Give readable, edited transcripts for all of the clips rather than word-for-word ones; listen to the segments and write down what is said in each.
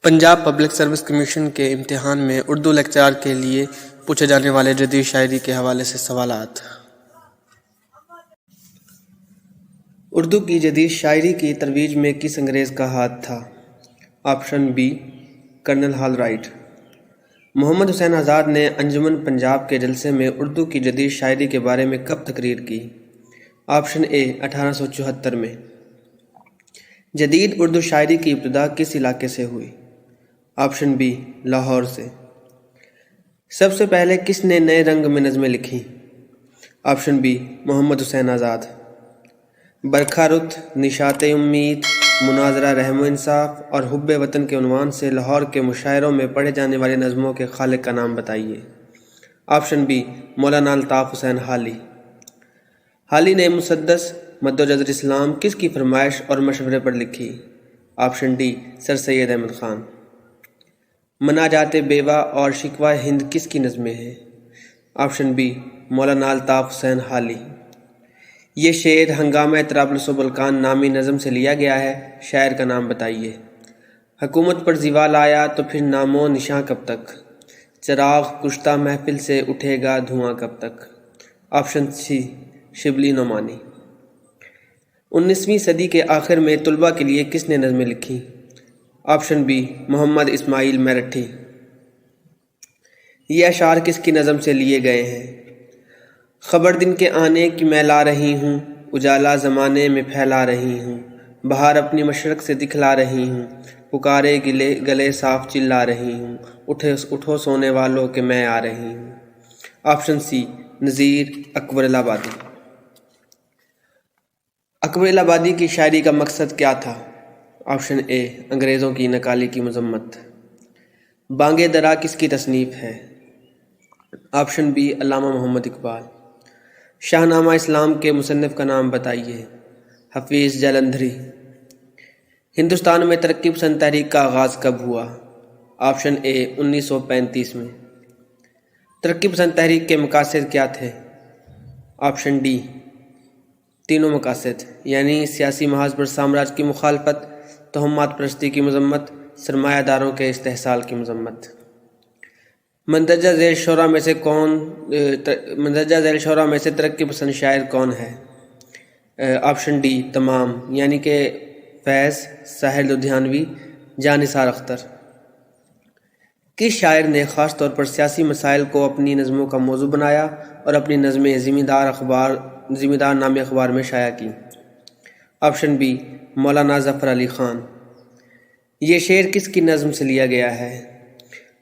Punjab public service commission کے امتحان میں اردو لیکچرر کے لیے پوچھے جانے والے جدید شاعری کے حوالے سے سوالات۔ اردو کی جدید شاعری کی ترویج میں کس انگریز کا ہاتھ تھا؟ Option B, colonel Holroyd. Muhammad Hussain Azad نے انجمن پنجاب کے جلسے میں اردو کی جدید شاعری کے بارے میں کب تقریر کی؟ آپشن اے، 1874 میں۔ جدید اردو شاعری کی ابتدا کس علاقے سے ہوئی؟ آپشن بی، لاہور سے۔ سب سے پہلے کس نے نئے رنگ میں نظمیں لکھیں؟ آپشن بی، محمد حسین آزاد۔ برکھا رت، نشاط امید، مناظرہ رحم و انصاف اور حب وطن کے عنوان سے لاہور کے مشاعروں میں پڑھے جانے والی نظموں کے خالق کا نام بتائیے۔ آپشن بی، مولانا الطاف حسین حالی۔ حالی نے مسدس مد و جزر اسلام کس کی فرمائش اور مشورے پر لکھی؟ آپشن ڈی، سر سید احمد خان۔ مناجات بیوہ اور شکوہ ہند کس کی نظمیں ہیں؟ آپشن بی، مولانا الطاف حسین حالی۔ یہ شعر ہنگامہ طرابلس و بلقان نامی نظم سے لیا گیا ہے، شاعر کا نام بتائیے۔ حکومت پر زوال آیا تو پھر نام و نشاں کب تک؟ چراغ کشتہ محفل سے اٹھے گا دھواں کب تک؟ Option C, Shibli Nomani. 19ویں صدی کے آخر میں طلباء کے لیے کس نے نظمیں لکھیں؟ آپشن بی، محمد اسماعیل میرٹھی۔ یہ اشعار کس کی نظم سے لیے گئے ہیں؟ خبر دن کے آنے کی میں لا رہی ہوں، اجالا زمانے میں پھیلا رہی ہوں، بہار اپنی مشرق سے دکھلا رہی ہوں، پکارے گلے صاف چلا رہی ہوں، اٹھو سونے والوں کہ میں آ رہی ہوں۔ آپشن سی، نذیر اکبر الہٰبادی۔ اکبر الہٰبادی کی شاعری کا مقصد کیا تھا؟ آپشن اے، انگریزوں کی نکالی کی مذمت۔ بانگ درا کس کی تصنیف ہے؟ آپشن بی، علامہ محمد اقبال۔ شاہ نامہ اسلام کے مصنف کا نام بتائیے۔ حفیظ جلندھری۔ ہندوستان میں ترقی پسند تحریک کا آغاز کب ہوا؟ آپشن اے، 1935 میں۔ ترقی پسند تحریک کے مقاصد کیا تھے؟ آپشن ڈی، تینوں مقاصد، یعنی سیاسی محاذ پر سامراج کی مخالفت، تہمات پرستی کی مذمت، سرمایہ داروں کے استحصال کی مذمت۔ مندرجہ ذیل شعراء میں سے ترقی پسند شاعر کون ہے؟ آپشن ڈی، تمام، یعنی کہ فیض، ساحر لدھیانوی، جاں نثار اختر۔ کس شاعر نے خاص طور پر سیاسی مسائل کو اپنی نظموں کا موضوع بنایا اور اپنی نظمیں زمیندار نامی اخبار میں شائع کی؟ آپشن بی، مولانا ظفر علی خان۔ یہ شعر کس کی نظم سے لیا گیا ہے؟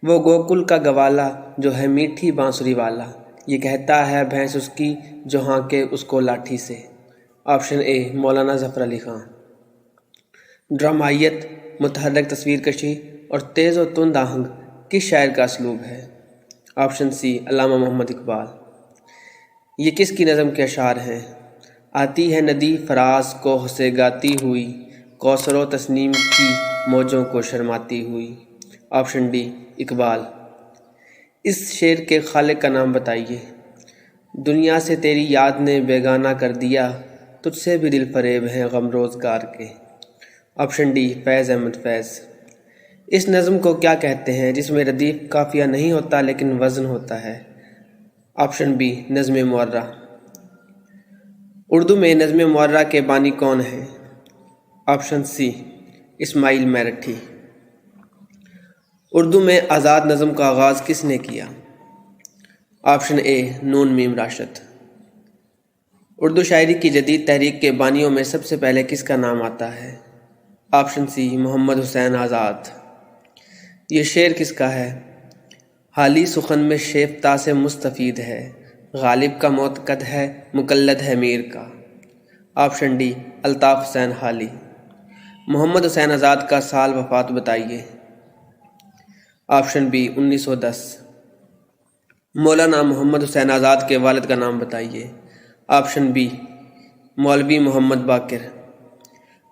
وہ گوکل کا گوالا جو ہے میٹھی بانسری والا، یہ کہتا ہے بھینس اس کی جو ہانکے اس کو لاٹھی سے۔ آپشن اے، مولانا ظفر علی خان۔ ڈرامائیت، متحرک تصویر کشی اور تیز و تند آہنگ کس شاعر کا اسلوب ہے؟ آپشن سی، علامہ محمد اقبال۔ یہ کس کی نظم کے اشعار ہیں؟ آتی ہے ندی فراز کوہ سے گاتی ہوئی، کوثر و تسنیم کی موجوں کو شرماتی ہوئی۔ Option D, Iqbal. اس شعر کے خالق کا نام بتائیے۔ دنیا سے تیری یاد نے بیگانہ کر دیا، تجھ سے بھی دل فریب ہیں غم روزگار کے۔ آپشن ڈی، فیض احمد فیض۔ اس نظم کو کیا کہتے ہیں جس میں ردیف قافیہ نہیں ہوتا لیکن وزن ہوتا ہے؟ آپشن بی، نظم معرہ۔ اردو میں نظم معرہ کے بانی کون ہیں؟ آپشن سی، اسماعیل میرٹھی۔ اردو میں آزاد نظم کا آغاز کس نے کیا؟ آپشن اے، نون میم راشد۔ اردو شاعری کی جدید تحریک کے بانیوں میں سب سے پہلے کس کا نام آتا ہے؟ آپشن سی، محمد حسین آزاد۔ یہ شعر کس کا ہے؟ حالی سخن میں شیفتہ سے مستفید ہے، غالب کا معتقد ہے مقلد ہے میر کا۔ Option D, Altaf Hussain Hali. محمد حسین آزاد کا سال وفات بتائیے۔ Option B, 1910۔ مولانا محمد حسین آزاد کے والد کا نام بتائیے۔ آپشن بی، مولوی محمد باقر۔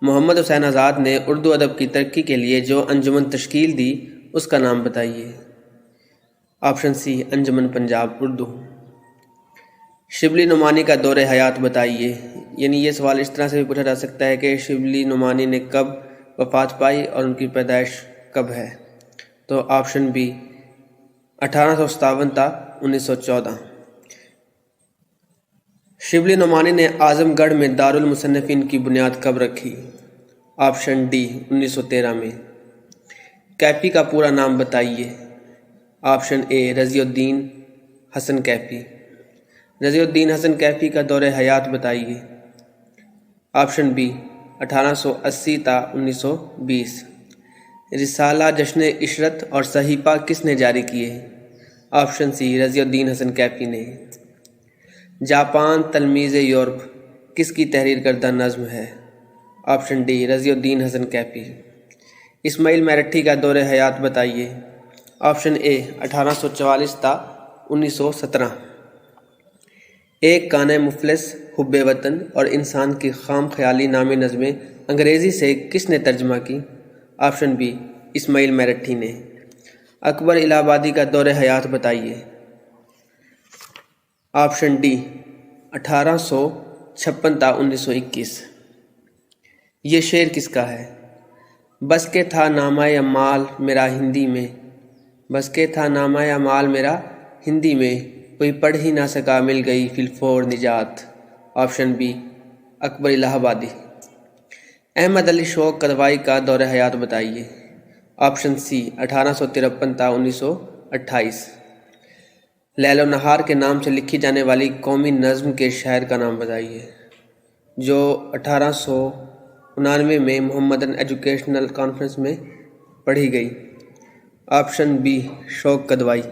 محمد حسین آزاد نے اردو ادب کی ترقی کے لیے جو انجمن تشکیل دی اس کا نام بتائیے۔ آپشن سی، انجمن پنجاب اردو۔ شبلی نعمانی کا دور حیات بتائیے۔ یعنی یہ سوال اس طرح سے بھی پوچھا جا سکتا ہے کہ شبلی نعمانی نے کب وفات پائی اور ان کی پیدائش کب ہے؟ تو آپشن بی 1857 تا 1914۔ شبلی نعمانی نے اعظم گڑھ میں دارالمصنفین کی بنیاد کب رکھی؟ آپشن ڈی 1913 میں۔ کیفی کا پورا نام بتائیے۔ آپشن اے رضی الدین حسن کیفی۔ رضی الدین حسن کیفی کا دور حیات بتائیے۔ آپشن بی 1880 تا 1920۔ رسالہ جشن عشرت اور صحیفہ کس نے جاری کیے؟ آپشن سی رضی الدین حسن کیفی نے۔ جاپان تلمیذ یورپ کس کی تحریر کردہ نظم ہے؟ آپشن ڈی رضی الدین حسن کیفی۔ اسماعیل میرٹھی کا دور حیات بتائیے۔ آپشن اے 1844 تا 1917۔ ایک کان مفلس، حب وطن اور انسان کی خام خیالی نامی نظمیں انگریزی سے کس نے ترجمہ کی؟ آپشن بی اسماعیل میرٹھی نے۔ اکبر الہ آبادی کا دور حیات بتائیے۔ آپشن ڈی 1856 تا 1921۔ یہ شعر کس کا ہے؟ بس کے تھا نامہ اعمال میرا ہندی میں، بس کے تھا نامہ اعمال میرا ہندی میں، کوئی پڑھ ہی نہ سکا مل گئی فی الفور نجات۔ آپشن بی اکبر الہ آبادی۔ احمد علی شوق کدوائی کا دور حیات بتائیے۔ آپشن سی 1853 تا 1928۔ لیل و نہار کے نام سے لکھی جانے والی قومی نظم کے شاعر کا نام بتائیے، جو 1899 میں محمدن ایجوکیشنل کانفرنس میں پڑھی گئی۔ آپشن بی شوق کدوائی۔